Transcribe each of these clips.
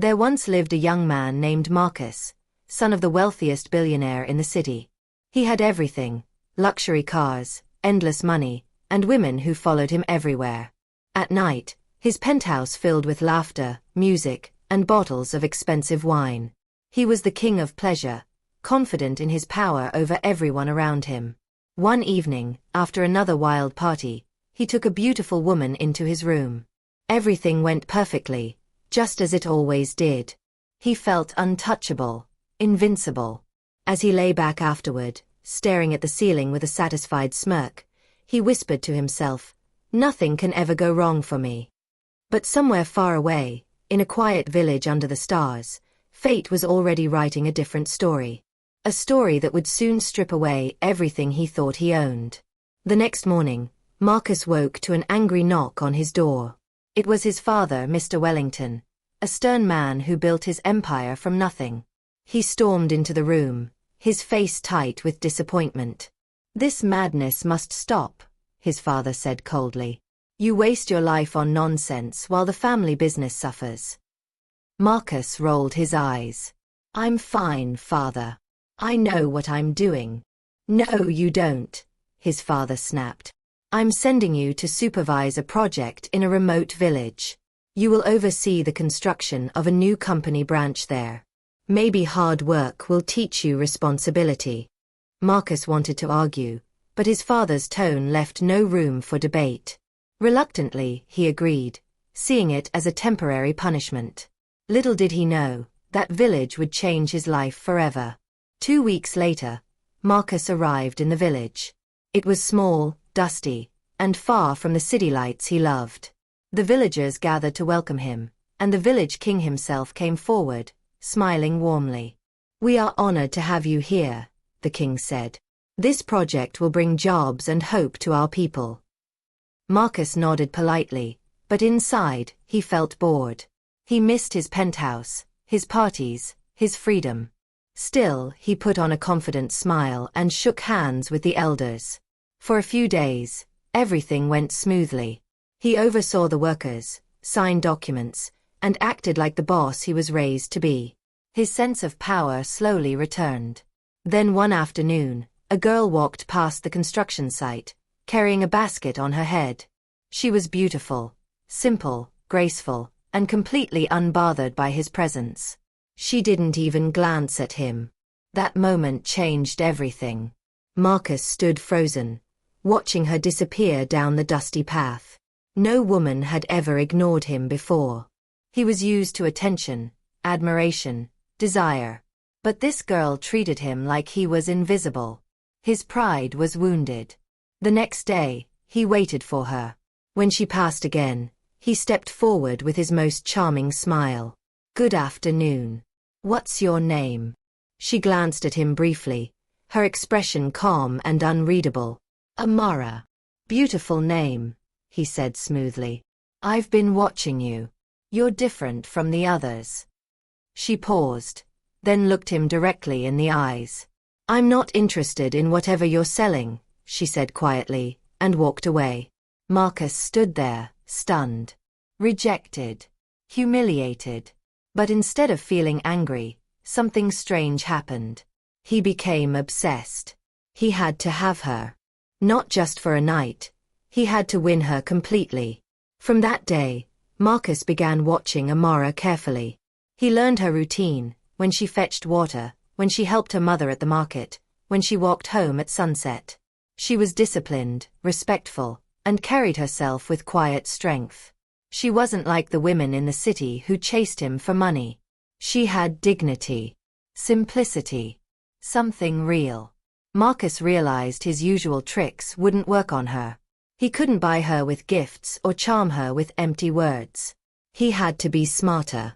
There once lived a young man named Marcus, son of the wealthiest billionaire in the city. He had everything: luxury cars, endless money, and women who followed him everywhere. At night, his penthouse filled with laughter, music, and bottles of expensive wine. He was the king of pleasure, confident in his power over everyone around him. One evening, after another wild party, he took a beautiful woman into his room. Everything went perfectly, just as it always did. He felt untouchable, invincible. As he lay back afterward, staring at the ceiling with a satisfied smirk, he whispered to himself, "Nothing can ever go wrong for me." But somewhere far away, in a quiet village under the stars, fate was already writing a different story. A story that would soon strip away everything he thought he owned. The next morning, Marcus woke to an angry knock on his door. It was his father, Mr. Wellington, a stern man who built his empire from nothing. He stormed into the room, his face tight with disappointment. "This madness must stop," his father said coldly. "You waste your life on nonsense while the family business suffers." Marcus rolled his eyes. "I'm fine, father. I know what I'm doing." "No, you don't," his father snapped. "I'm sending you to supervise a project in a remote village. You will oversee the construction of a new company branch there. Maybe hard work will teach you responsibility." Marcus wanted to argue, but his father's tone left no room for debate. Reluctantly, he agreed, seeing it as a temporary punishment. Little did he know, that village would change his life forever. 2 weeks later, Marcus arrived in the village. It was small, dusty, and far from the city lights he loved. The villagers gathered to welcome him, and the village king himself came forward, smiling warmly. "We are honored to have you here," the king said. "This project will bring jobs and hope to our people." Marcus nodded politely, but inside, he felt bored. He missed his penthouse, his parties, his freedom. Still, he put on a confident smile and shook hands with the elders. For a few days, everything went smoothly. He oversaw the workers, signed documents, and acted like the boss he was raised to be. His sense of power slowly returned. Then one afternoon, a girl walked past the construction site, carrying a basket on her head. She was beautiful, simple, graceful, and completely unbothered by his presence. She didn't even glance at him. That moment changed everything. Marcus stood frozen, watching her disappear down the dusty path. No woman had ever ignored him before. He was used to attention, admiration, desire. But this girl treated him like he was invisible. His pride was wounded. The next day, he waited for her. When she passed again, he stepped forward with his most charming smile. "Good afternoon. What's your name?" She glanced at him briefly, her expression calm and unreadable. "Amara." "Beautiful name," he said smoothly. "I've been watching you. You're different from the others." She paused, then looked him directly in the eyes. "I'm not interested in whatever you're selling," she said quietly, and walked away. Marcus stood there, stunned, rejected, humiliated. But instead of feeling angry, something strange happened. He became obsessed. He had to have her. Not just for a night. He had to win her completely. From that day, Marcus began watching Amara carefully. He learned her routine, when she fetched water, when she helped her mother at the market, when she walked home at sunset. She was disciplined, respectful, and carried herself with quiet strength. She wasn't like the women in the city who chased him for money. She had dignity, simplicity, something real. Marcus realized his usual tricks wouldn't work on her. He couldn't buy her with gifts or charm her with empty words. He had to be smarter.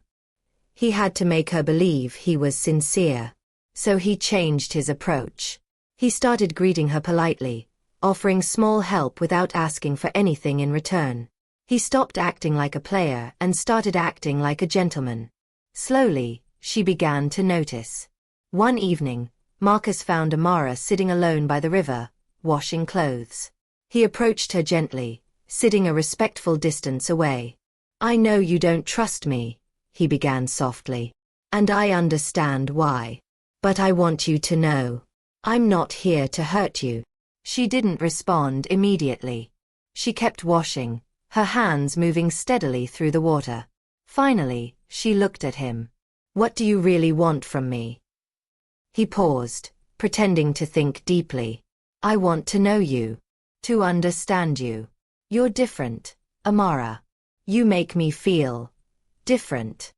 He had to make her believe he was sincere. So he changed his approach. He started greeting her politely, offering small help without asking for anything in return. He stopped acting like a player and started acting like a gentleman. Slowly, she began to notice. One evening, Marcus found Amara sitting alone by the river, washing clothes. He approached her gently, sitting a respectful distance away. "I know you don't trust me," he began softly. And I understand why. But I want you to know. I'm not here to hurt you. She didn't respond immediately. She kept washing, her hands moving steadily through the water. Finally, she looked at him. What do you really want from me? He paused, pretending to think deeply. I want to know you. To understand you. You're different, Amara. You make me feel different.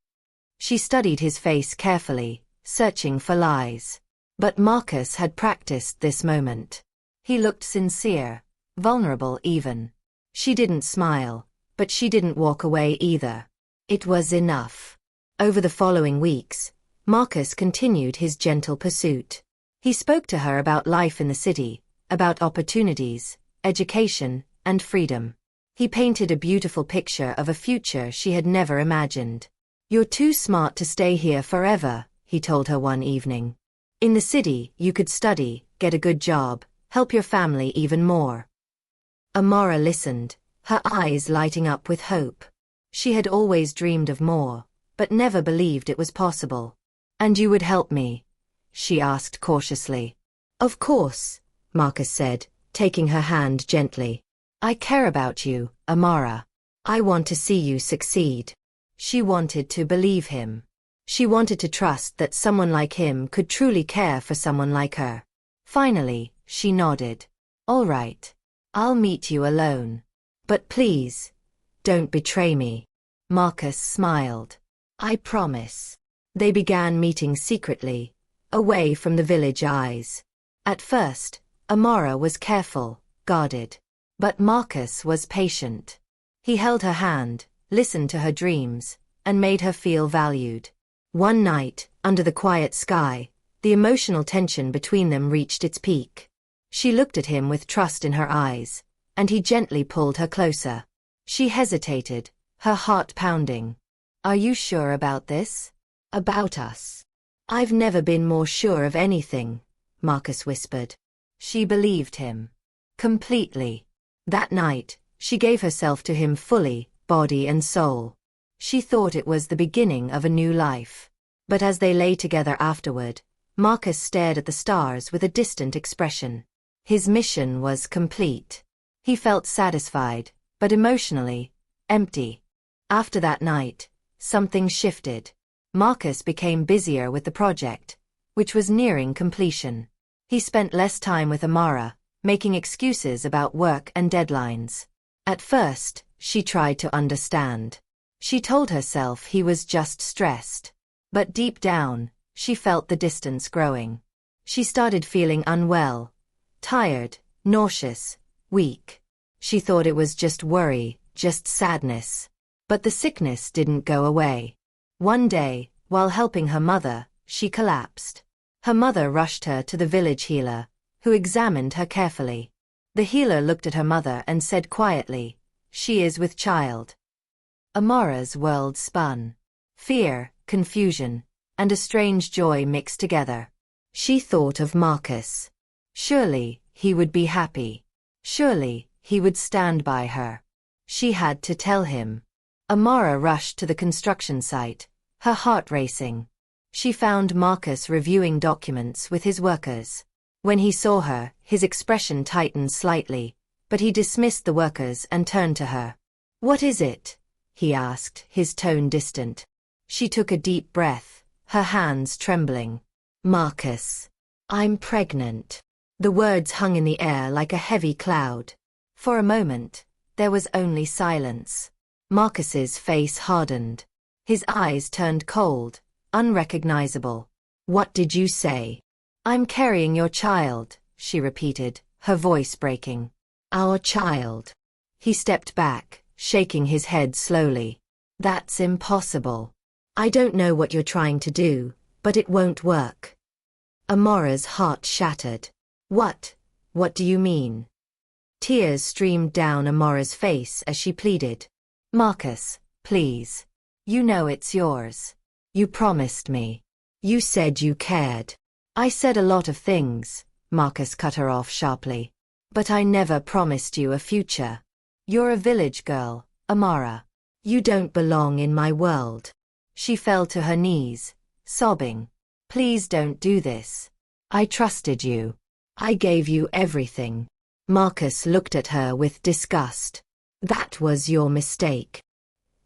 She studied his face carefully, searching for lies. But Marcus had practiced this moment. He looked sincere, vulnerable even. She didn't smile, but she didn't walk away either. It was enough. Over the following weeks, Marcus continued his gentle pursuit. He spoke to her about life in the city, about opportunities, education, and freedom. He painted a beautiful picture of a future she had never imagined. You're too smart to stay here forever, he told her one evening. In the city, you could study, get a good job, help your family even more. Amara listened, her eyes lighting up with hope. She had always dreamed of more, but never believed it was possible. And you would help me? She asked cautiously. Of course, Marcus said, taking her hand gently. I care about you, Amara. I want to see you succeed. She wanted to believe him. She wanted to trust that someone like him could truly care for someone like her. Finally, she nodded. All right. I'll meet you alone. But please, don't betray me. Marcus smiled. I promise. They began meeting secretly, away from the village eyes. At first, Amara was careful, guarded. But Marcus was patient. He held her hand, listened to her dreams, and made her feel valued. One night, under the quiet sky, the emotional tension between them reached its peak. She looked at him with trust in her eyes, and he gently pulled her closer. She hesitated, her heart pounding. Are you sure about this? About us? I've never been more sure of anything, Marcus whispered. She believed him. Completely. That night, she gave herself to him fully, body and soul. She thought it was the beginning of a new life. But as they lay together afterward, Marcus stared at the stars with a distant expression. His mission was complete. He felt satisfied, but emotionally empty. After that night, something shifted. Marcus became busier with the project, which was nearing completion. He spent less time with Amara, making excuses about work and deadlines. At first, she tried to understand. She told herself he was just stressed. But deep down, she felt the distance growing. She started feeling unwell, tired, nauseous, weak. She thought it was just worry, just sadness. But the sickness didn't go away. One day, while helping her mother, she collapsed. Her mother rushed her to the village healer, who examined her carefully. The healer looked at her mother and said quietly, "She is with child." Amara's world spun. Fear, confusion, and a strange joy mixed together. She thought of Marcus. Surely, he would be happy. Surely, he would stand by her. She had to tell him. Amara rushed to the construction site, her heart racing. She found Marcus reviewing documents with his workers. When he saw her, his expression tightened slightly, but he dismissed the workers and turned to her. "What is it?" he asked, his tone distant. She took a deep breath, her hands trembling. "Marcus, I'm pregnant." The words hung in the air like a heavy cloud. For a moment, there was only silence. Marcus's face hardened. His eyes turned cold, unrecognizable. "What did you say?" "I'm carrying your child," she repeated, her voice breaking. "Our child." He stepped back, shaking his head slowly. "That's impossible. I don't know what you're trying to do, but it won't work." Amara's heart shattered. What do you mean?" Tears streamed down Amara's face as she pleaded. "Marcus, please. You know it's yours. You promised me. You said you cared." "I said a lot of things," Marcus cut her off sharply. "But I never promised you a future. You're a village girl, Amara. You don't belong in my world." She fell to her knees, sobbing. Please don't do this. I trusted you. I gave you everything. Marcus looked at her with disgust. That was your mistake.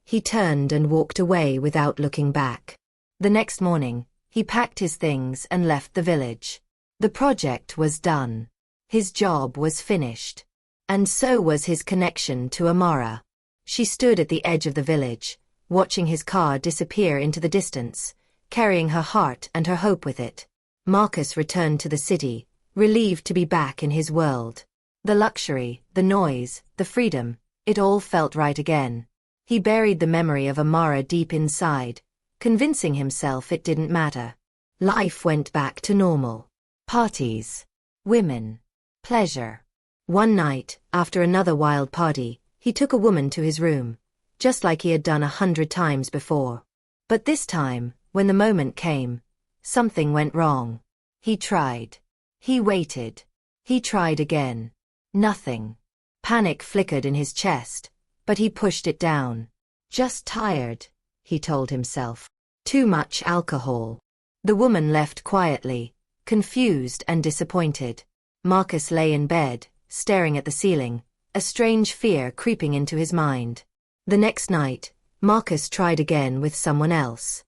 He turned and walked away without looking back. The next morning, he packed his things and left the village. The project was done. His job was finished. And so was his connection to Amara. She stood at the edge of the village, watching his car disappear into the distance, carrying her heart and her hope with it. Marcus returned to the city, relieved to be back in his world. The luxury, the noise, the freedom, it all felt right again. He buried the memory of Amara deep inside, convincing himself it didn't matter. Life went back to normal. Parties. Women. Pleasure. One night, after another wild party, he took a woman to his room, just like he had done 100 times before. But this time, when the moment came, something went wrong. He tried. He waited. He tried again. Nothing. Panic flickered in his chest, but he pushed it down. Just tired, he told himself. Too much alcohol. The woman left quietly, confused and disappointed. Marcus lay in bed, staring at the ceiling, a strange fear creeping into his mind. The next night, Marcus tried again with someone else.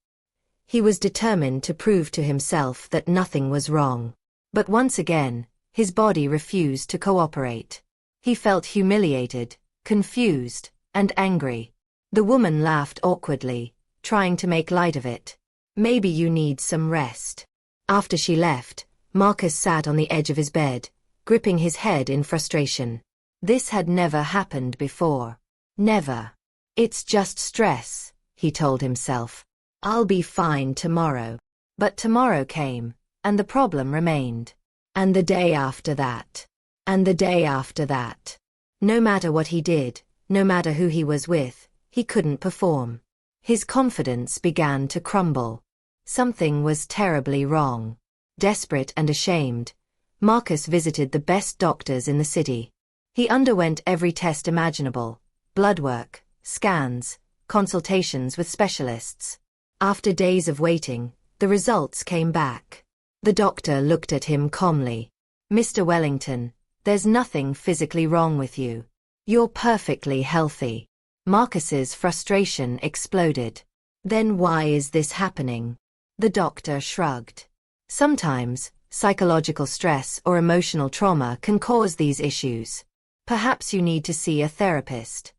He was determined to prove to himself that nothing was wrong. But once again, his body refused to cooperate. He felt humiliated, confused, and angry. The woman laughed awkwardly, trying to make light of it. Maybe you need some rest. After she left, Marcus sat on the edge of his bed, gripping his head in frustration. This had never happened before. Never. It's just stress, he told himself. I'll be fine tomorrow. But tomorrow came, and the problem remained. And the day after that. And the day after that. No matter what he did, no matter who he was with, he couldn't perform. His confidence began to crumble. Something was terribly wrong. Desperate and ashamed, Marcus visited the best doctors in the city. He underwent every test imaginable: blood work, scans, consultations with specialists. After days of waiting, the results came back. The doctor looked at him calmly. Mr. Wellington, there's nothing physically wrong with you. You're perfectly healthy. Marcus's frustration exploded. Then why is this happening? The doctor shrugged. Sometimes, psychological stress or emotional trauma can cause these issues. Perhaps you need to see a therapist.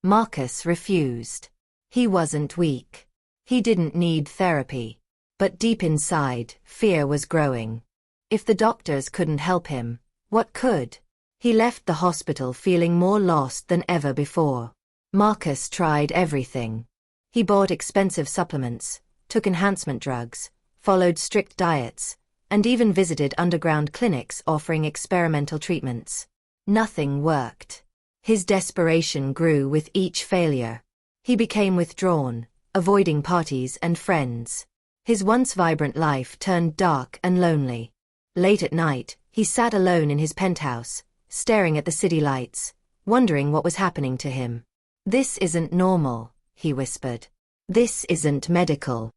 Marcus refused. He wasn't weak. He didn't need therapy. But deep inside, fear was growing. If the doctors couldn't help him, what could? He left the hospital feeling more lost than ever before. Marcus tried everything. He bought expensive supplements, took enhancement drugs, followed strict diets, and even visited underground clinics offering experimental treatments. Nothing worked. His desperation grew with each failure. He became withdrawn, avoiding parties and friends. His once vibrant life turned dark and lonely. Late at night, he sat alone in his penthouse, staring at the city lights, wondering what was happening to him. This isn't normal, he whispered. This isn't medical.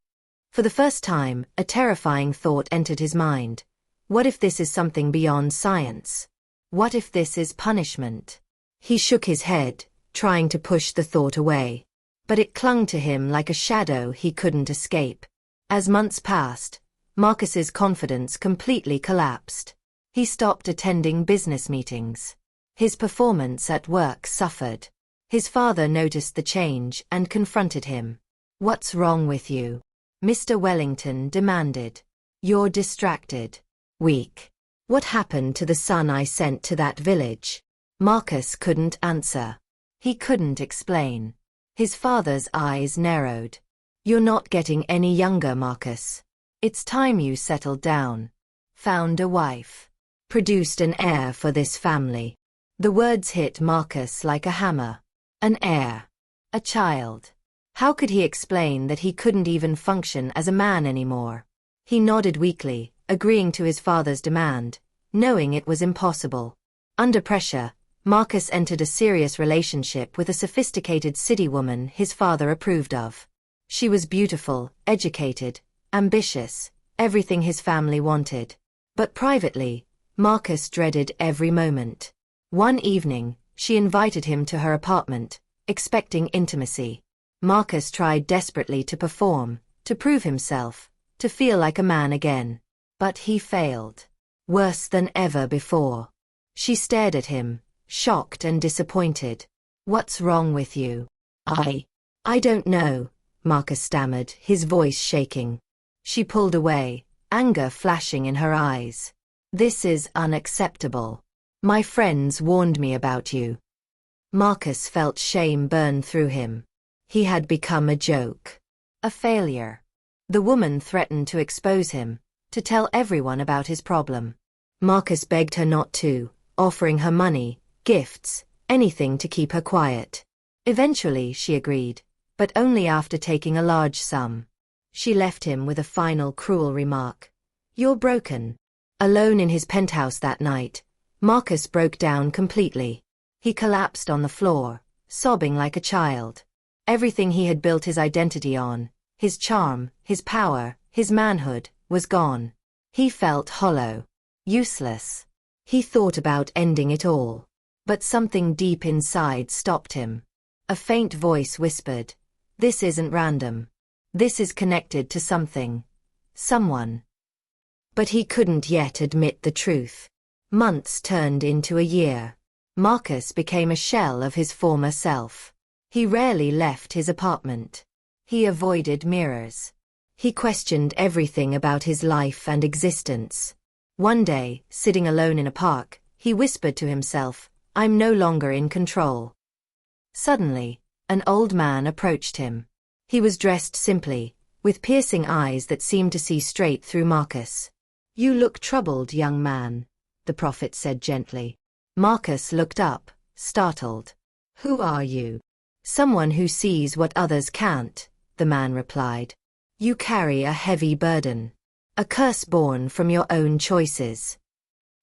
For the first time, a terrifying thought entered his mind. What if this is something beyond science? What if this is punishment? He shook his head, trying to push the thought away. But it clung to him like a shadow he couldn't escape. As months passed, Marcus's confidence completely collapsed. He stopped attending business meetings. His performance at work suffered. His father noticed the change and confronted him. "What's wrong with you?" Mr. Wellington demanded. "You're distracted. Weak. What happened to the son I sent to that village?" Marcus couldn't answer. He couldn't explain. His father's eyes narrowed. "You're not getting any younger, Marcus. It's time you settled down. Found a wife. Produced an heir for this family." The words hit Marcus like a hammer. An heir. A child. How could he explain that he couldn't even function as a man anymore? He nodded weakly, agreeing to his father's demand, knowing it was impossible. Under pressure, Marcus entered a serious relationship with a sophisticated city woman his father approved of. She was beautiful, educated, ambitious, everything his family wanted. But privately, Marcus dreaded every moment. One evening, she invited him to her apartment, expecting intimacy. Marcus tried desperately to perform, to prove himself, to feel like a man again. But he failed. Worse than ever before. She stared at him, shocked and disappointed. "What's wrong with you?" I don't know," Marcus stammered, his voice shaking. She pulled away, anger flashing in her eyes. "This is unacceptable. My friends warned me about you." Marcus felt shame burn through him. He had become a joke. A failure. The woman threatened to expose him, to tell everyone about his problem. Marcus begged her not to, offering her money, gifts, anything to keep her quiet. Eventually she agreed, but only after taking a large sum. She left him with a final cruel remark. "You're broken." Alone in his penthouse that night, Marcus broke down completely. He collapsed on the floor, sobbing like a child. Everything he had built his identity on, his charm, his power, his manhood, was gone. He felt hollow, useless. He thought about ending it all. But something deep inside stopped him. A faint voice whispered, "This isn't random. This is connected to something. Someone." But he couldn't yet admit the truth. Months turned into a year. Marcus became a shell of his former self. He rarely left his apartment. He avoided mirrors. He questioned everything about his life and existence. One day, sitting alone in a park, he whispered to himself, "I'm no longer in control." Suddenly, an old man approached him. He was dressed simply, with piercing eyes that seemed to see straight through Marcus. "You look troubled, young man," the prophet said gently. Marcus looked up, startled. "Who are you?" "Someone who sees what others can't," the man replied. "You carry a heavy burden. A curse born from your own choices."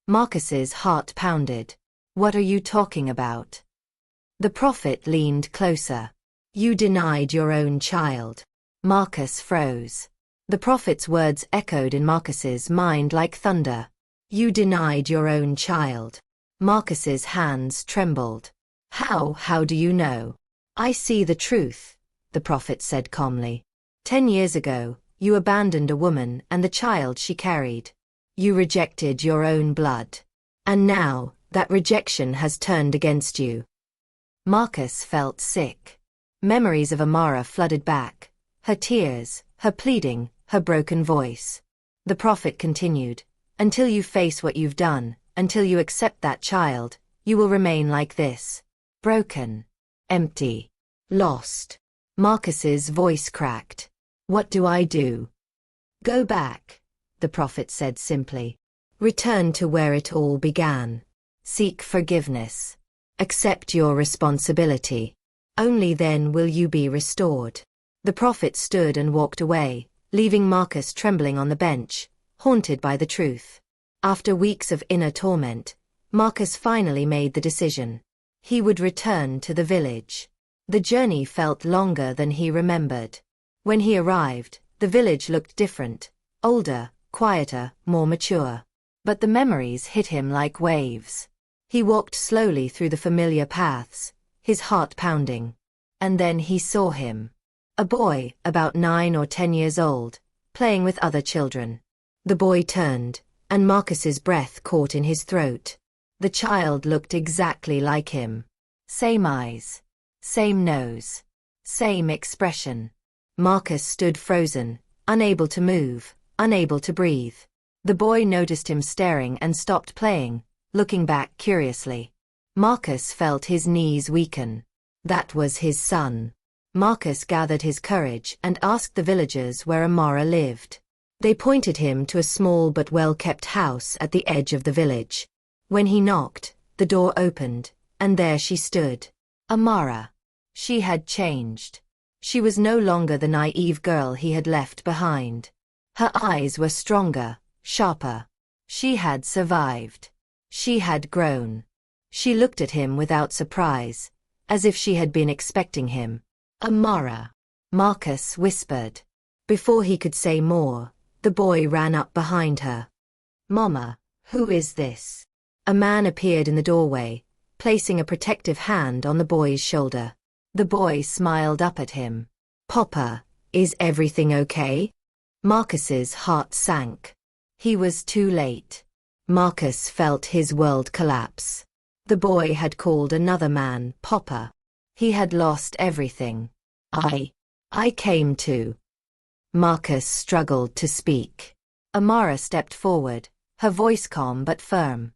Marcus's heart pounded. "What are you talking about?" The prophet leaned closer. "You denied your own child." Marcus froze. The prophet's words echoed in Marcus's mind like thunder. "You denied your own child." Marcus's hands trembled. How do you know?" "I see the truth," the prophet said calmly. 10 years ago, you abandoned a woman and the child she carried. You rejected your own blood. And now, that rejection has turned against you." Marcus felt sick. Memories of Amara flooded back. Her tears, her pleading, her broken voice. The prophet continued, "Until you face what you've done, until you accept that child, you will remain like this. Broken. Empty. Lost." Marcus's voice cracked. "What do I do?" "Go back," the prophet said simply. "Return to where it all began. Seek forgiveness. Accept your responsibility. Only then will you be restored." The prophet stood and walked away, leaving Marcus trembling on the bench, haunted by the truth. After weeks of inner torment, Marcus finally made the decision. He would return to the village. The journey felt longer than he remembered. When he arrived, the village looked different, older, quieter, more mature. But the memories hit him like waves. He walked slowly through the familiar paths, his heart pounding. And then he saw him. A boy, about 9 or 10 years old, playing with other children. The boy turned, and Marcus's breath caught in his throat. The child looked exactly like him. Same eyes. Same nose. Same expression. Marcus stood frozen, unable to move, unable to breathe. The boy noticed him staring and stopped playing, looking back curiously. Marcus felt his knees weaken. That was his son. Marcus gathered his courage and asked the villagers where Amara lived. They pointed him to a small but well-kept house at the edge of the village. When he knocked, the door opened, and there she stood. Amara. She had changed. She was no longer the naive girl he had left behind. Her eyes were stronger, sharper. She had survived. She had grown. She looked at him without surprise, as if she had been expecting him. "Amara," Marcus whispered. Before he could say more, the boy ran up behind her. Mama, who is this? A man appeared in the doorway, placing a protective hand on the boy's shoulder. The boy smiled up at him. Papa, is everything okay? Marcus's heart sank. He was too late. Marcus felt his world collapse. The boy had called another man Papa. He had lost everything. I came to. Marcus struggled to speak. Amara stepped forward, her voice calm but firm.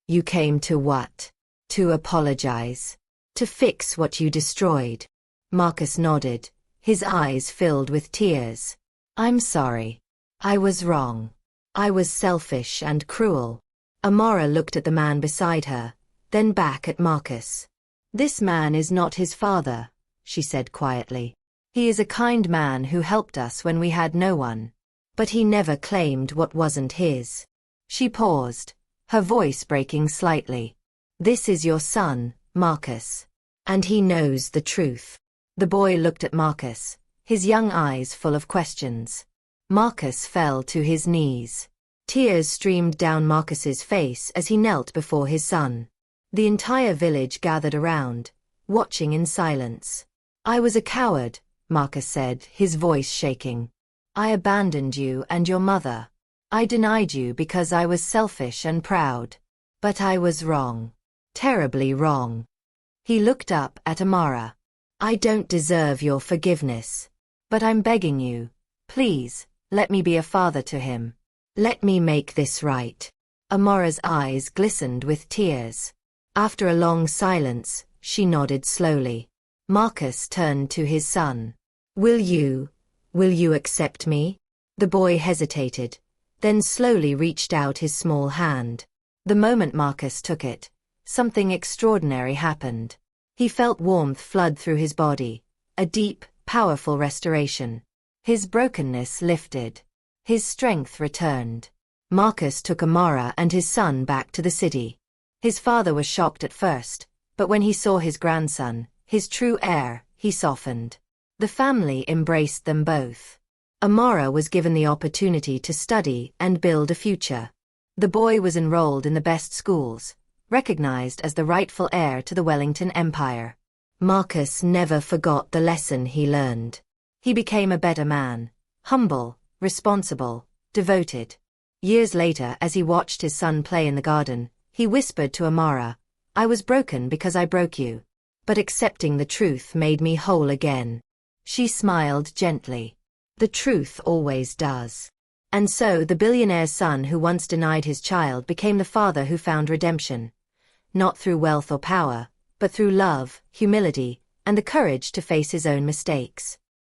You came to what? To apologize. To fix what you destroyed. Marcus nodded, his eyes filled with tears. I'm sorry. I was wrong. I was selfish and cruel. Amara looked at the man beside her, then back at Marcus. This man is not his father, she said quietly. He is a kind man who helped us when we had no one. But he never claimed what wasn't his. She paused, her voice breaking slightly. This is your son, Marcus. And he knows the truth. The boy looked at Marcus, his young eyes full of questions. Marcus fell to his knees. Tears streamed down Marcus's face as he knelt before his son. The entire village gathered around, watching in silence. I was a coward, Marcus said, his voice shaking. I abandoned you and your mother. I denied you because I was selfish and proud. But I was wrong. Terribly wrong. He looked up at Amara. I don't deserve your forgiveness. But I'm begging you, please, let me be a father to him. Let me make this right. Amara's eyes glistened with tears. After a long silence, she nodded slowly. Marcus turned to his son. Will you accept me? The boy hesitated, then slowly reached out his small hand. The moment Marcus took it, something extraordinary happened. He felt warmth flood through his body, a deep, powerful restoration. His brokenness lifted. His strength returned. Marcus took Amara and his son back to the city. His father was shocked at first, but when he saw his grandson, his true heir, he softened. The family embraced them both. Amara was given the opportunity to study and build a future. The boy was enrolled in the best schools, recognized as the rightful heir to the Wellington Empire. Marcus never forgot the lesson he learned. He became a better man, humble, responsible, devoted. Years later, as he watched his son play in the garden, he whispered to Amara, I was broken because I broke you. But accepting the truth made me whole again. She smiled gently. The truth always does. And so the billionaire's son who once denied his child became the father who found redemption. Not through wealth or power, but through love, humility, and the courage to face his own mistakes.